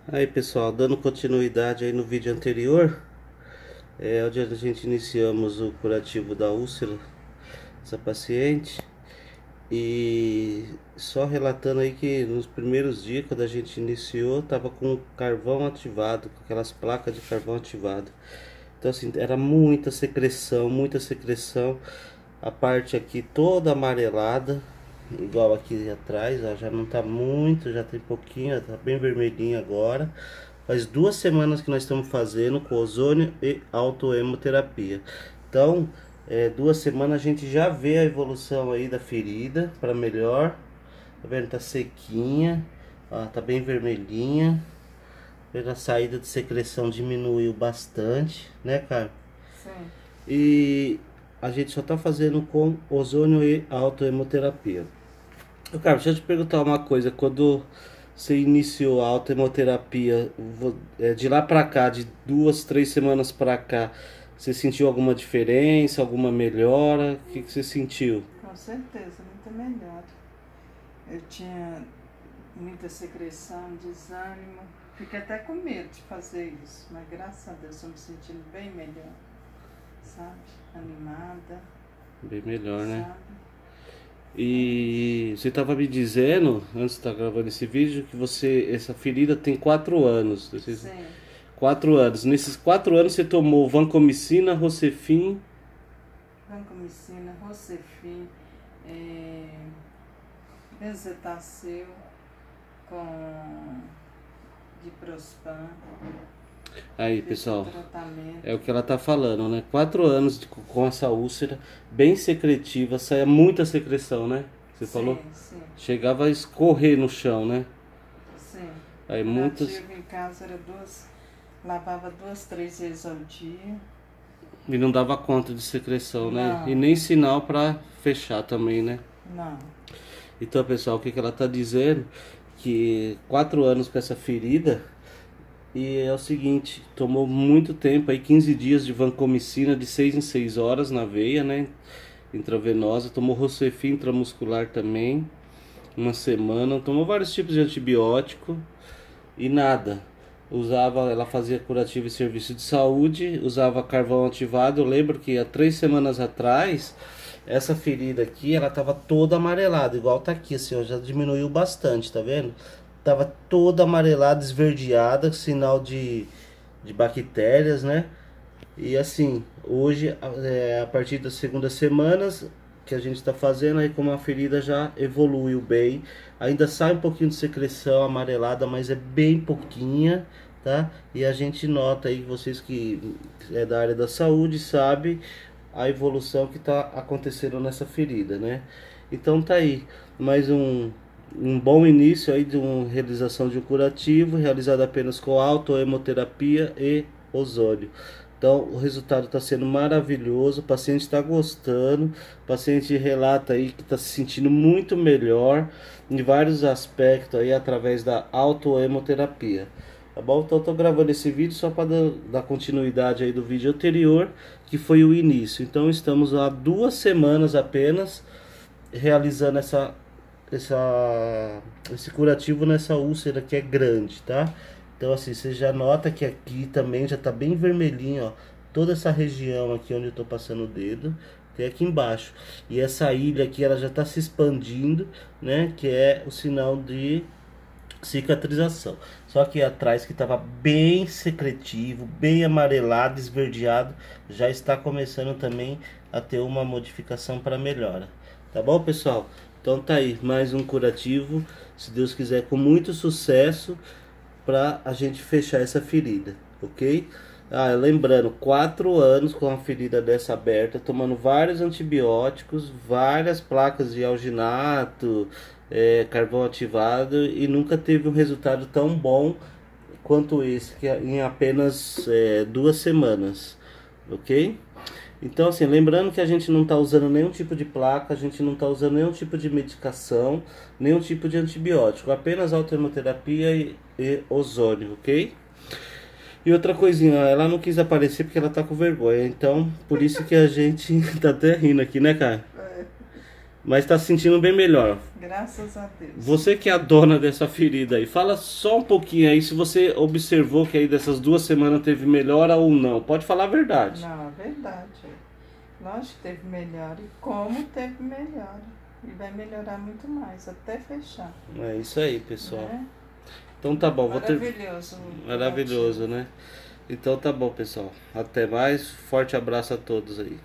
Aí pessoal, dando continuidade aí no vídeo anterior, onde a gente iniciamos o curativo da úlcera dessa paciente. E só relatando aí que nos primeiros dias, quando a gente iniciou, tava com carvão ativado, com aquelas placas de carvão ativado. Então assim, era muita secreção. A parte aqui toda amarelada, igual aqui atrás, ó, já não tá muito, já tem pouquinho, tá bem vermelhinho agora. Faz 2 semanas que nós estamos fazendo com ozônio e autohemoterapia. Então, 2 semanas a gente já vê a evolução aí da ferida para melhor. Tá vendo? Tá sequinha, ó, tá bem vermelhinha. A saída de secreção diminuiu bastante, né, cara? Sim. E a gente só tá fazendo com ozônio e autohemoterapia. Cara, deixa eu te perguntar uma coisa. Quando você iniciou a autohemoterapia, de lá pra cá, de 2, 3 semanas pra cá, você sentiu alguma diferença, alguma melhora? O que você sentiu? Com certeza, muito melhor. Eu tinha muita secreção, desânimo. Fiquei até com medo de fazer isso, mas graças a Deus estou me sentindo bem melhor, sabe? Animada, Bem melhor, né? sabe? E você estava me dizendo, antes de estar gravando esse vídeo, que essa ferida tem 4 anos. Sim, 4 anos. Nesses 4 anos você tomou vancomicina, Rocefin. vancomicina, Rocefin, Bezetacil com diprospan, Aí, fiz o pessoal, é tratamento. o que ela tá falando, né? 4 anos com essa úlcera bem secretiva, saía muita secreção, né? Você falou? Sim, sim, Chegava a escorrer no chão, né? sim. Aí muitas. Curativo em casa era lavava 2, 3 vezes ao dia. E não dava conta de secreção, né? E Não, nem sinal pra fechar também, né? não. Então, pessoal, o que ela tá dizendo? Que 4 anos com essa ferida. E é o seguinte, tomou muito tempo, aí 15 dias de vancomicina de 6 em 6 horas na veia, né? Intravenosa, tomou Rocefin intramuscular também, uma semana, tomou vários tipos de antibiótico e nada. Ela fazia curativo e serviço de saúde, usava carvão ativado. Eu lembro que há 3 semanas atrás, essa ferida aqui, ela tava toda amarelada, igual tá aqui, assim, ó, já diminuiu bastante, tá vendo? Tava toda amarelada, esverdeada, sinal de bactérias, né? E assim, hoje, a partir das segundas semanas que a gente está fazendo, aí como a ferida já evoluiu bem, ainda sai um pouquinho de secreção amarelada, mas é bem pouquinha, tá? E a gente nota aí, vocês que é da área da saúde, sabe a evolução que está acontecendo nessa ferida, né? Então tá aí, mais um bom início aí de uma realização de um curativo, realizado apenas com autohemoterapia e ozônio. Então o resultado está sendo maravilhoso, o paciente está gostando, o paciente relata aí que está se sentindo muito melhor em vários aspectos aí através da autohemoterapia. Tá bom? Então eu tô gravando esse vídeo só para dar continuidade aí do vídeo anterior, que foi o início. Então estamos há 2 semanas apenas realizando esse curativo nessa úlcera que é grande, tá? Então assim, você já nota que aqui também já tá bem vermelhinho, ó. Toda essa região aqui onde eu tô passando o dedo, tem aqui embaixo. E essa ilha aqui, ela já tá se expandindo, né? Que é o sinal de cicatrização. Só que atrás que estava bem secretivo, bem amarelado, esverdeado, já está começando também a ter uma modificação para melhora. Tá bom, pessoal? Então tá aí, mais um curativo, se Deus quiser, com muito sucesso para a gente fechar essa ferida, ok? Ah, lembrando, 4 anos com a ferida dessa aberta, tomando vários antibióticos, várias placas de alginato, carvão ativado, e nunca teve um resultado tão bom quanto esse, que é em apenas 2 semanas, ok? Então assim, lembrando que a gente não está usando nenhum tipo de placa, a gente não está usando nenhum tipo de medicação, nenhum tipo de antibiótico, apenas autohemoterapia e ozônio, ok? E outra coisinha, ela não quis aparecer porque ela tá com vergonha, então por isso que a gente tá até rindo aqui, né, cara? É. Mas tá se sentindo bem melhor. Graças a Deus. Você que é a dona dessa ferida aí, fala só um pouquinho aí se você observou que aí dessas 2 semanas teve melhora ou não. Pode falar a verdade. Não, é verdade. Lógico que teve melhora. E como teve melhora. E vai melhorar muito mais, até fechar. É isso aí, pessoal. Né? Então tá bom. Maravilhoso. Maravilhoso, né? Então tá bom, pessoal. Até mais. Forte abraço a todos aí.